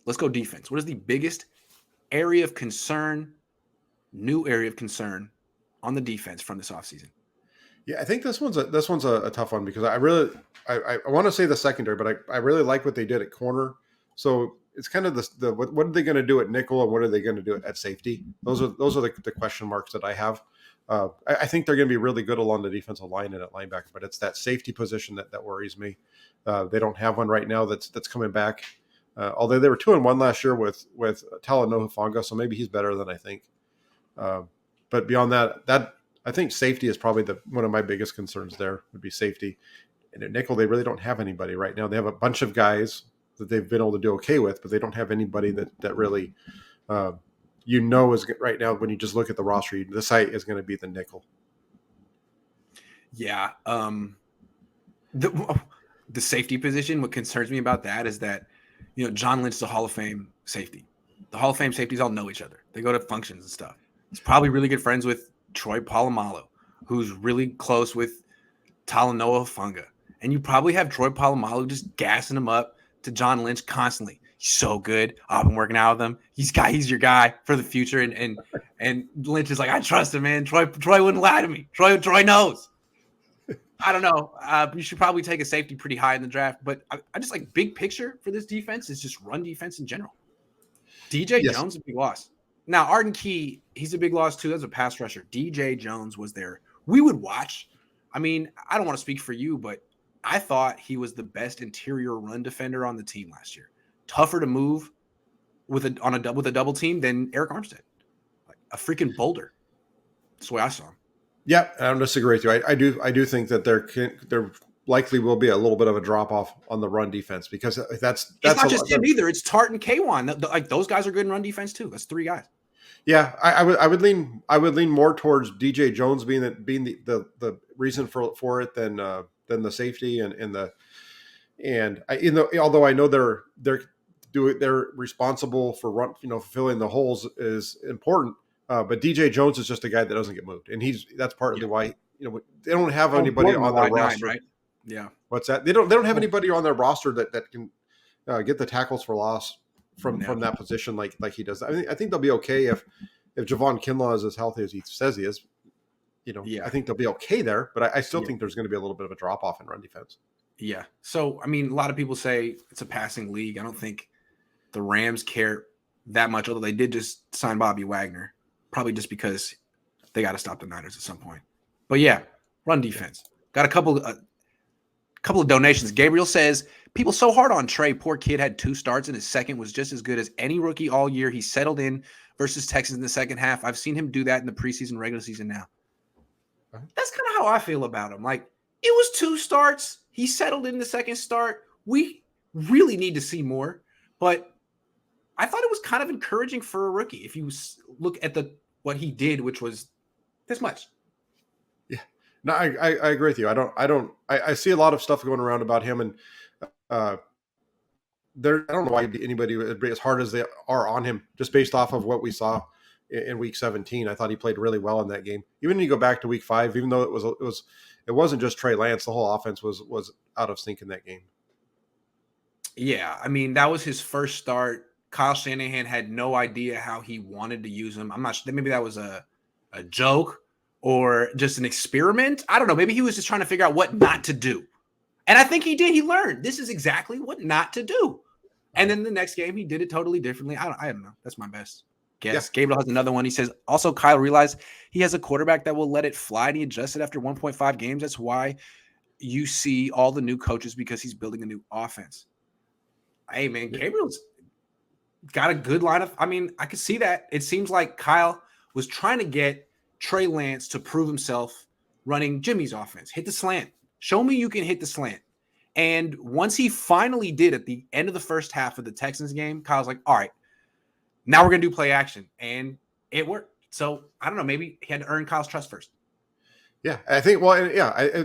let's go defense. What is the biggest area of concern, new area of concern on the defense from this offseason? Yeah, I think this one's a tough one because I want to say the secondary, but I really like what they did at corner. So it's kind of the what are they going to do at nickel and what are they going to do at safety? Those are the question marks that I have. I think they're going to be really good along the defensive line and at linebacker, but it's that safety position that worries me. They don't have one right now that's coming back. Although they were 2-1 last year with Talanoa Hufanga, so maybe he's better than I think. But beyond that I think safety is probably one of my biggest concerns. There would be safety. And at nickel, they really don't have anybody right now. They have a bunch of guys that they've been able to do okay with, but they don't have anybody that really, is right now when you just look at the roster. The site is going to be the nickel. Yeah, the safety position. What concerns me about that is that John Lynch is a Hall of Fame safety. The Hall of Fame safeties all know each other. They go to functions and stuff. He's probably really good friends with Troy Polamalu, who's really close with Talanoa Hufanga. And you probably have Troy Polamalu just gassing him up to John Lynch constantly. He's so good. I've been working out with him. He's your guy for the future. And Lynch is like, I trust him, man. Troy wouldn't lie to me. Troy knows. I don't know. You should probably take a safety pretty high in the draft. But I just like big picture for this defense is just run defense in general. DJ Jones is a big loss. Now, Arden Key, he's a big loss too. That's a pass rusher. DJ Jones was there. We would watch. I mean, I don't want to speak for you, but I thought he was the best interior run defender on the team last year. Tougher to move with a double team than Eric Armstead. Like a freaking boulder. That's the way I saw him. Yeah, I don't disagree with you. I do think that there likely will be a little bit of a drop off on the run defense because that's not just him either. It's Tart and K1. Like those guys are good in run defense too. That's three guys. Yeah, I would lean more towards DJ Jones being the reason for it than the safety although I know they're responsible for fulfilling the holes is important, but DJ Jones is just a guy that doesn't get moved, and that's partly why they don't have anybody on their roster. Right? Yeah, what's that? They don't have anybody on their roster that can get the tackles for loss from that position like he does. I think they'll be okay if Javon Kinlaw is as healthy as he says he is. I think they'll be okay there, but I still think there's going to be a little bit of a drop off in run defense. Yeah. So, I mean, a lot of people say it's a passing league. I don't think the Rams care that much, although they did just sign Bobby Wagner, probably just because they got to stop the Niners at some point. But yeah, run defense. Got a couple of donations. Gabriel says, people so hard on Trey. Poor kid had 2 starts and his second was just as good as any rookie all year. He settled in versus Texans in the second half. I've seen him do that in the preseason, regular season now. That's kind of how I feel about him. Like, it was 2 starts. He settled in the second start. We really need to see more. But I thought it was kind of encouraging for a rookie if you look at what he did, which was this much. Yeah. No, I agree with you. I see a lot of stuff going around about him, and I don't know why anybody would be as hard as they are on him just based off of what we saw in week 17. I thought he played really well in that game. Even when you go back to week 5, even though it wasn't just Trey Lance, the whole offense was out of sync in that game. Yeah, I mean, that was his first start. Kyle Shanahan had no idea how he wanted to use him. I'm not sure. Maybe that was a joke or just an experiment. I don't know. Maybe he was just trying to figure out what not to do. And I think he did. He learned this is exactly what not to do. And then the next game, he did it totally differently. I don't know. That's my best guess. Yeah. Gabriel has another one. He says, also, Kyle realized he has a quarterback that will let it fly, and he adjusted after 1.5 games. That's why you see all the new coaches, because he's building a new offense. Hey, man, Gabriel's got a good lineup. I mean, I could see that. It seems like Kyle was trying to get Trey Lance to prove himself running Jimmy's offense. Hit the slant. Show me you can hit the slant. And once he finally did at the end of the first half of the Texans game, Kyle's like, all right, now we're going to do play action. And it worked. So, I don't know. Maybe he had to earn Kyle's trust first. Yeah, I think. Well, yeah,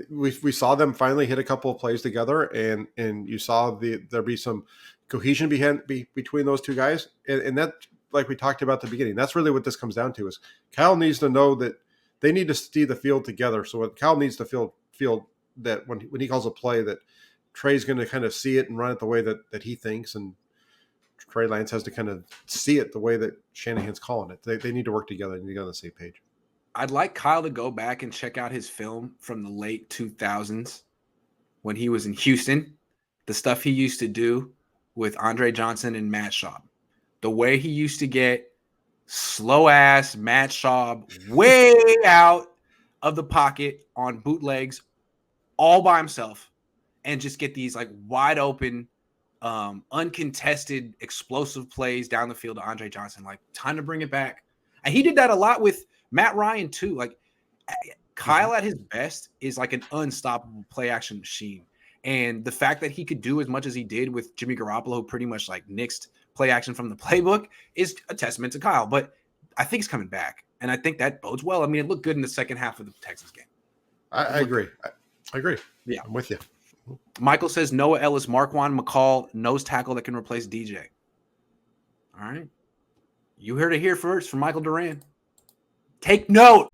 we saw them finally hit a couple of plays together, and you saw there be some cohesion between those two guys, and that, like we talked about at the beginning, that's really what this comes down to. Is Kyle needs to know that they need to see the field together. So Kyle needs to feel that when he calls a play, that Trey's going to kind of see it and run it the way that he thinks, and Trey Lance has to kind of see it the way that Shanahan's calling it. They need to work together. They need to get on the same page. I'd like Kyle to go back and check out his film from the late 2000s when he was in Houston, the stuff he used to do with Andre Johnson and Matt Schaub, the way he used to get slow ass Matt Schaub way out of the pocket on bootlegs all by himself and just get these like wide open, uncontested, explosive plays down the field to Andre Johnson. Like, time to bring it back. And he did that a lot with Matt Ryan too. Like, Kyle at his best is like an unstoppable play action machine. And the fact that he could do as much as he did with Jimmy Garoppolo, who pretty much like nixed play action from the playbook, is a testament to Kyle. But I think he's coming back. And I think that bodes well. I mean, it looked good in the second half of the Texas game. I agree. I agree. Yeah. I'm with you. Michael says Noah Ellis, Marquand McCall, nose tackle that can replace DJ. All right. You heard it here first from Michael Duran. Take note.